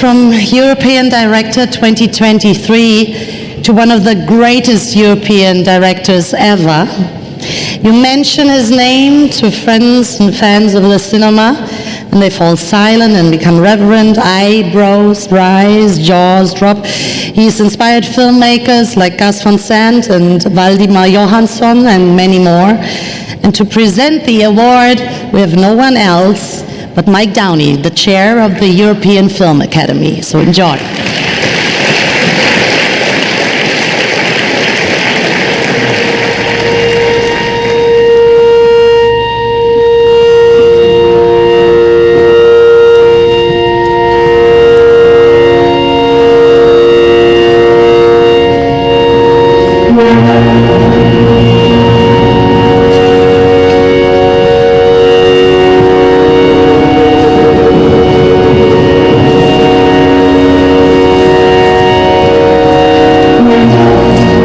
from European Director 2023 to one of the greatest European directors ever. You mention his name to friends and fans of the cinema, and they fall silent and become reverent, eyebrows rise, jaws drop. He's inspired filmmakers like Gus van Sant and Valdimar Johansson and many more. And to present the award, we have no one else but Mike Downey, the chair of the European Film Academy. So enjoy.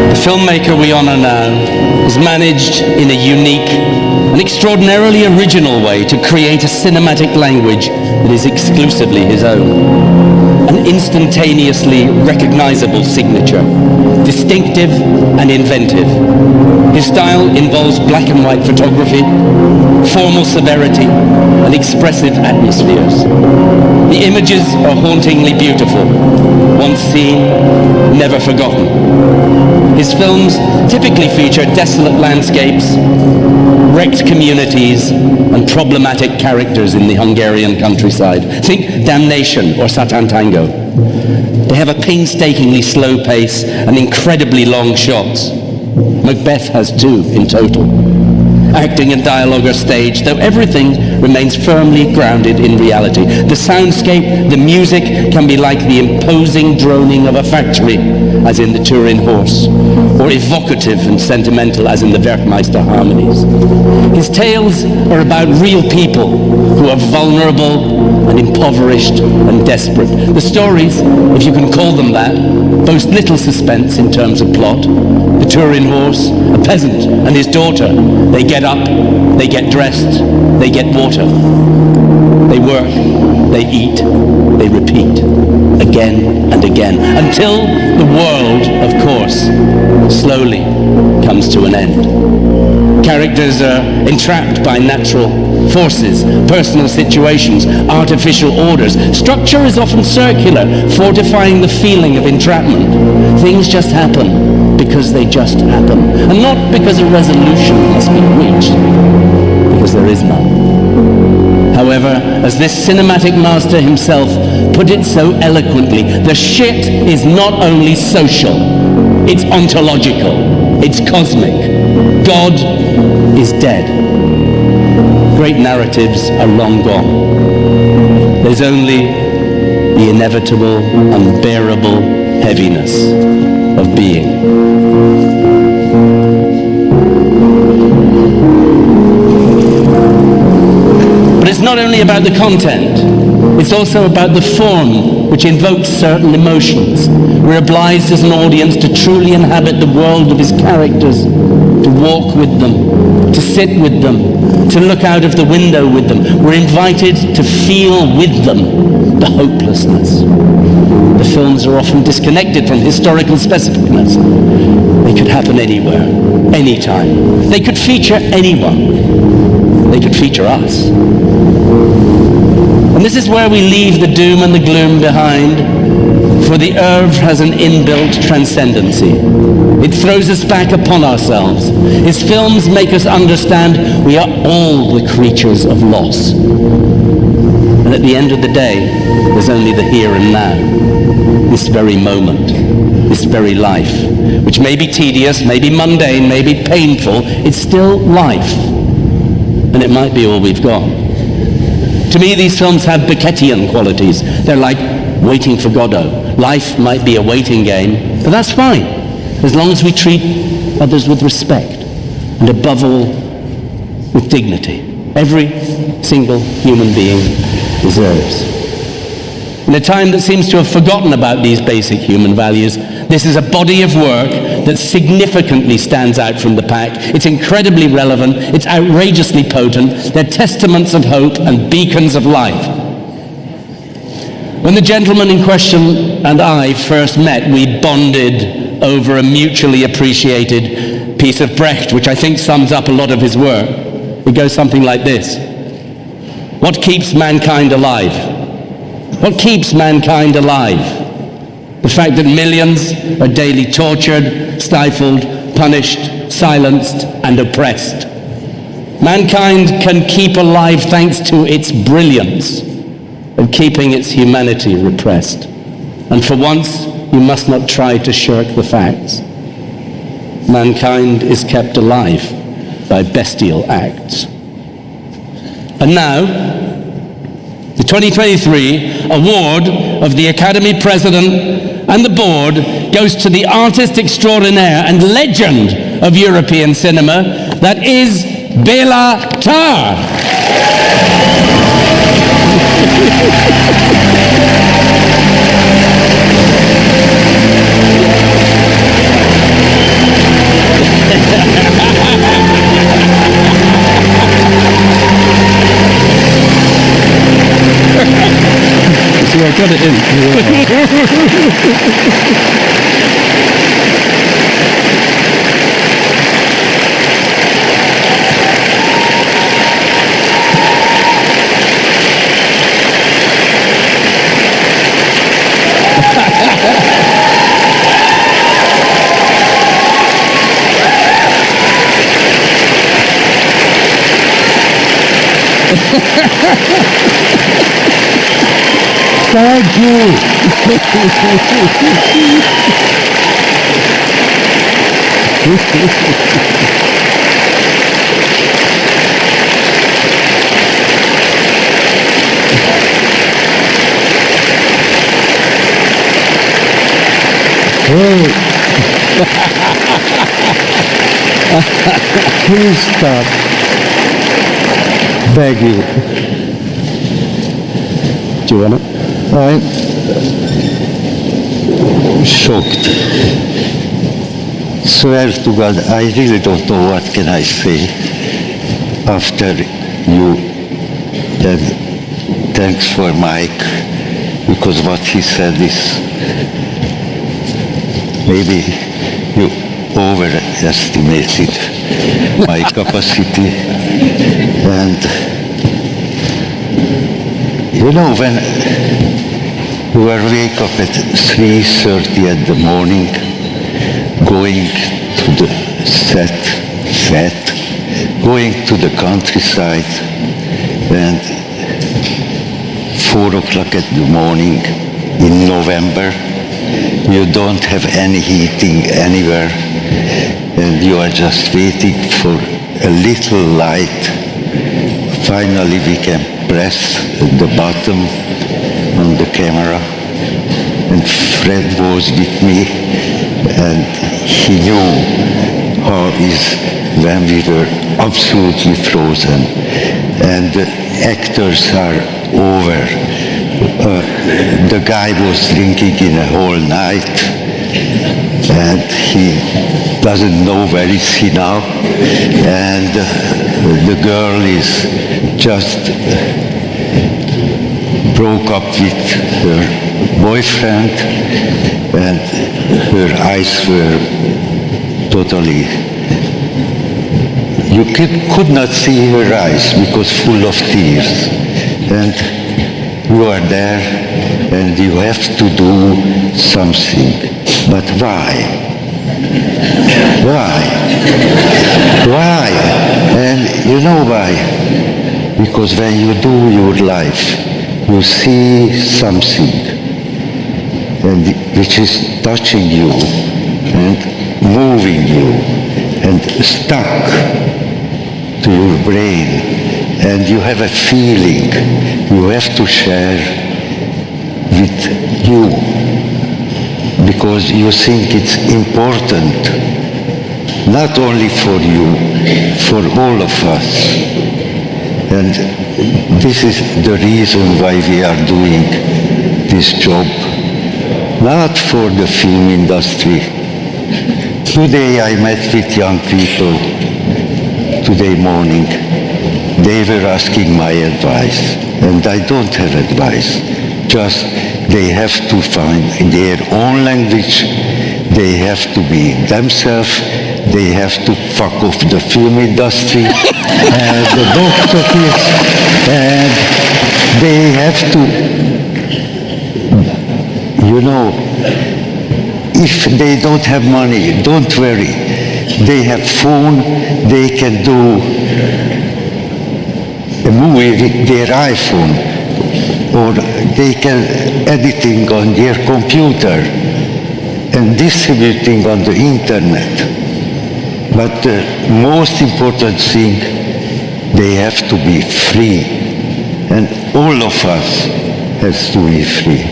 The filmmaker we honor now has managed in a unique and extraordinarily original way to create a cinematic language that is exclusively his own. An instantaneously recognizable signature, distinctive and inventive. His style involves black and white photography, formal severity, and expressive atmospheres. The images are hauntingly beautiful, once seen, never forgotten. His films typically feature desolate landscapes, wrecked communities, and problematic characters in the Hungarian countryside. Think Damnation or Satan Tango. They have a painstakingly slow pace and incredibly long shots. Macbeth has 2 in total. Acting and dialogue are staged, though everything remains firmly grounded in reality. The soundscape, the music can be like the imposing droning of a factory, as in the Turin Horse, or evocative and sentimental, as in the Werkmeister harmonies. His tales are about real people who are vulnerable and impoverished and desperate. The stories, if you can call them that, boast little suspense in terms of plot. The Turin Horse, a peasant and his daughter, they get up, they get dressed, they get water. They work, they eat, they repeat, again and again, until the world, of course, slowly comes to an end. Characters are entrapped by natural forces, personal situations, artificial orders. Structure is often circular, fortifying the feeling of entrapment. Things just happen because they just happen, and not because a resolution must be reached, because there is none. However, as this cinematic master himself put it so eloquently, the shit is not only social, it's ontological, it's cosmic. God is dead. Great narratives are long gone. There's only the inevitable, unbearable heaviness of being. But it's not only about the content, it's also about the form which invokes certain emotions. We're obliged as an audience to truly inhabit the world of his characters, to walk with them, to sit with them, to look out of the window with them. We're invited to feel with them the hopelessness. The films are often disconnected from historical specificness. They could happen anywhere, anytime. They could feature anyone. They could feature us. And this is where we leave the doom and the gloom behind, for the oeuvre has an inbuilt transcendency. It throws us back upon ourselves. His films make us understand we are all the creatures of loss. And at the end of the day, there's only the here and now, this very moment, this very life, which may be tedious, may be mundane, may be painful. It's still life, and it might be all we've got. To me, these films have Beckettian qualities. They're like Waiting for Godot. Life might be a waiting game, but that's fine, as long as we treat others with respect, and above all, with dignity. Every single human being deserves. In a time that seems to have forgotten about these basic human values, this is a body of work that significantly stands out from the pack. It's incredibly relevant, it's outrageously potent, they're testaments of hope and beacons of light. When the gentleman in question and I first met, we bonded over a mutually appreciated piece of Brecht, which I think sums up a lot of his work. It goes something like this. What keeps mankind alive? What keeps mankind alive? The fact that millions are daily tortured, stifled, punished, silenced, and oppressed. Mankind can keep alive thanks to its brilliance and keeping its humanity repressed. And for once, you must not try to shirk the facts. Mankind is kept alive by bestial acts. And now, the 2023 award of the Academy President and the board goes to the artist extraordinaire and legend of European cinema, that is Béla Tarr. See, I got it Thank you. Please stop. Beg you. Do you want it? I'm shocked. Swear to God, I really don't know what can I say after you. And thanks for Mike, because what he said is maybe you overestimated my capacity. And you know, when you wake up at 3:30 in the morning, going to the set, going to the countryside, and 4 o'clock in the morning in November, you don't have any heating anywhere, and you are just waiting for a little light. Finally, we can press the button on the camera, and Fred was with me, and he knew how it is when we were absolutely frozen, and the actors are over. The guy was drinking in a whole night, and he doesn't know where is he now, and the girl is just broke up with her boyfriend, and her eyes were totally, you could not see her eyes because full of tears. And you are there and you have to do something. But why? Why? Why? And you know why? Because when you do your life, you see something and which is touching you and moving you and stuck to your brain, and you have a feeling you have to share with you because you think it's important, not only for you, for all of us. And this is the reason why we are doing this job, not for the film industry. Today I met with young people, today morning. They were asking my advice, and I don't have advice. Just they have to find their own language, they have to be themselves, they have to fuck off the film industry, the box office, and they have to, you know, if they don't have money, don't worry. They have phone, they can do a movie with their iPhone, or they can editing on their computer and distributing on the internet. But the most important thing, they have to be free. And all of us has to be free.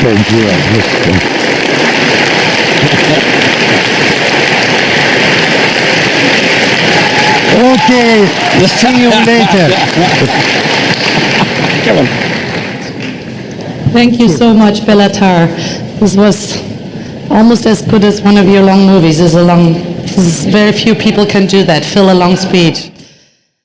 Thank you. Okay, see you later. Come on. Thank you so much, Béla Tarr. This was almost as good as one of your long movies. Very few people can do that, fill a long speech.